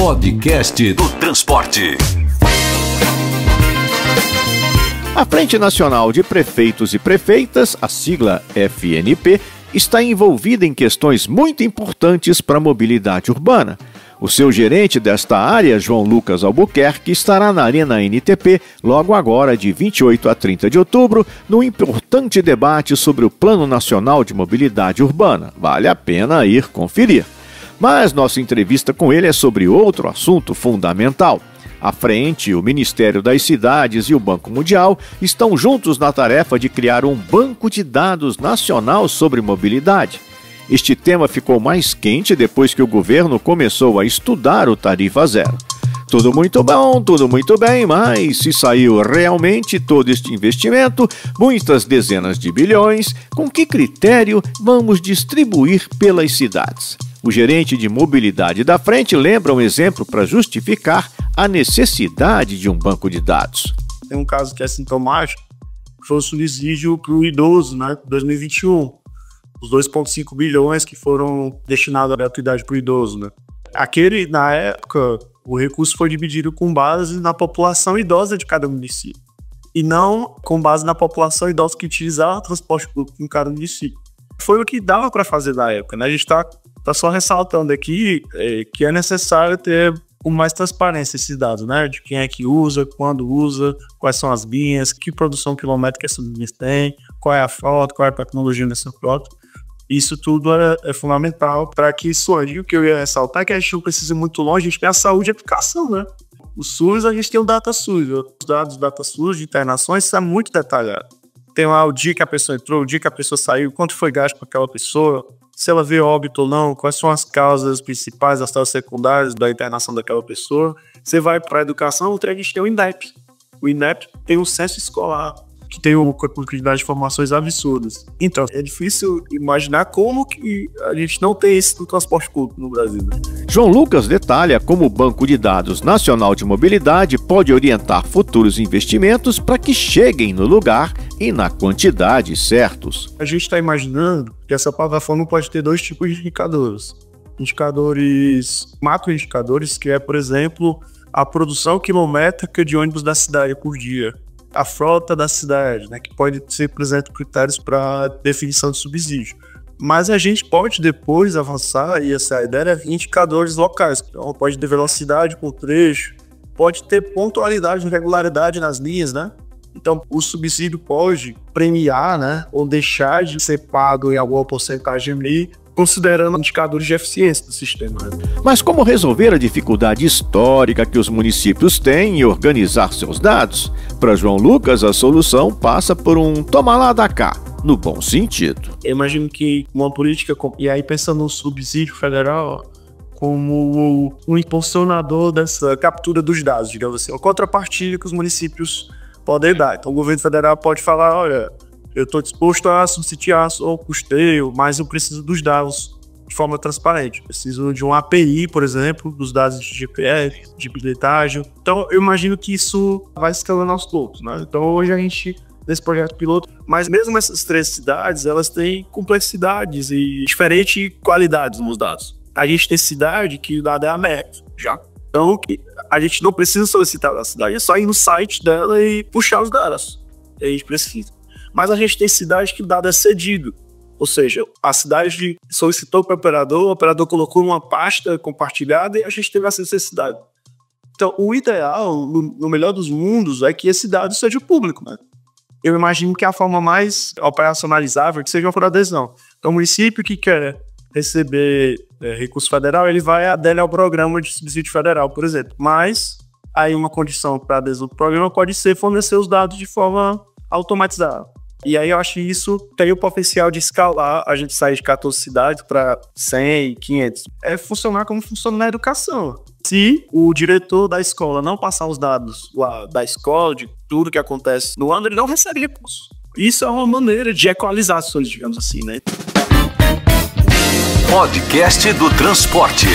Podcast do Transporte. A Frente Nacional de Prefeitos e Prefeitas, a sigla FNP, está envolvida em questões muito importantes para a mobilidade urbana. O seu gerente desta área, João Lucas Albuquerque, estará na Arena NTP logo agora, de 28 a 30 de outubro, num importante debate sobre o Plano Nacional de Mobilidade Urbana. Vale a pena ir conferir. Mas nossa entrevista com ele é sobre outro assunto fundamental. A Frente, o Ministério das Cidades e o Banco Mundial estão juntos na tarefa de criar um banco de dados nacional sobre mobilidade. Este tema ficou mais quente depois que o governo começou a estudar o Tarifa Zero. Tudo muito bom, tudo muito bem, mas se saiu realmente todo este investimento, muitas dezenas de bilhões, com que critério vamos distribuir pelas cidades? O gerente de mobilidade da Frente lembra um exemplo para justificar a necessidade de um banco de dados. Tem um caso que é sintomático, foi o subsídio para o idoso, né, 2021. Os 2,5 bilhões que foram destinados à gratuidade para o idoso, né? Na época, o recurso foi dividido com base na população idosa de cada município. E não com base na população idosa que utilizava transporte público em cada município. Foi o que dava para fazer na época, né? A gente está só ressaltando aqui que é necessário ter com mais transparência esses dados, né? De quem é que usa, quando usa, quais são as linhas, que produção quilométrica essas linhas têm, qual é a frota, qual é a tecnologia dessa frota. Isso tudo é fundamental para que isso ande. O que eu ia ressaltar é que a gente não precisa ir muito longe, a gente tem a saúde e a educação, né? O SUS, a gente tem o DataSUS. Os dados do DataSUS de internações, isso é muito detalhado. Tem lá o dia que a pessoa entrou, o dia que a pessoa saiu, quanto foi gasto para aquela pessoa, se ela veio óbito ou não, quais são as causas principais, as causas secundárias da internação daquela pessoa. Você vai para a educação, a gente tem o INEP. O INEP tem um censo escolar, que tem uma quantidade de informações absurdas. Então, é difícil imaginar como que a gente não tem isso no transporte público no Brasil. João Lucas detalha como o Banco de Dados Nacional de Mobilidade pode orientar futuros investimentos para que cheguem no lugar e na quantidade certos. A gente está imaginando que essa plataforma pode ter dois tipos de indicadores. Indicadores, macroindicadores, que é, por exemplo, a produção quilométrica de ônibus da cidade por dia. A frota da cidade, né, que pode ser, por exemplo, critérios para definição de subsídio. Mas a gente pode depois avançar, e essa ideia é indicadores locais. Então, pode ter velocidade por trecho, pode ter pontualidade e regularidade nas linhas, né? Então, o subsídio pode premiar, né, ou deixar de ser pago em alguma porcentagem ali, considerando indicadores de eficiência do sistema. Mas como resolver a dificuldade histórica que os municípios têm em organizar seus dados? Para João Lucas, a solução passa por um toma lá da cá, no bom sentido. Eu imagino que uma política, e aí pensando no subsídio federal, como um impulsionador dessa captura dos dados, digamos assim, uma contrapartida que os municípios podem dar. Então o governo federal pode falar, olha, eu estou disposto a subsidiar o custeio, mas eu preciso dos dados de forma transparente. Preciso de uma API, por exemplo, dos dados de GPS, de bilhetagem. Então, eu imagino que isso vai escalando aos poucos, né? Então, hoje a gente, nesse projeto piloto, mas mesmo essas três cidades, elas têm complexidades e diferentes qualidades nos dados. A gente tem cidade que o dado é aberto, já. Então, a gente não precisa solicitar da cidade, é só ir no site dela e puxar os dados. A gente precisa. Mas a gente tem cidade que o dado é cedido. Ou seja, a cidade solicitou para o operador colocou numa pasta compartilhada e a gente teve acesso a essa cidade. Então, o ideal, no melhor dos mundos, é que esse dado seja público, né? Eu imagino que a forma mais operacionalizável seja por adesão. Então, o município que quer receber recurso federal, ele vai aderir ao programa de subsídio federal, por exemplo. Mas, aí uma condição para adesão do programa pode ser fornecer os dados de forma automatizada. E aí eu acho que isso tem o potencial de escalar, a gente sair de 14 cidades para 100, 500. É funcionar como funciona na educação. Se o diretor da escola não passar os dados lá da escola, de tudo que acontece no ano, ele não recebe recurso. Isso é uma maneira de equalizar as coisas, digamos assim, né? Podcast do Transporte.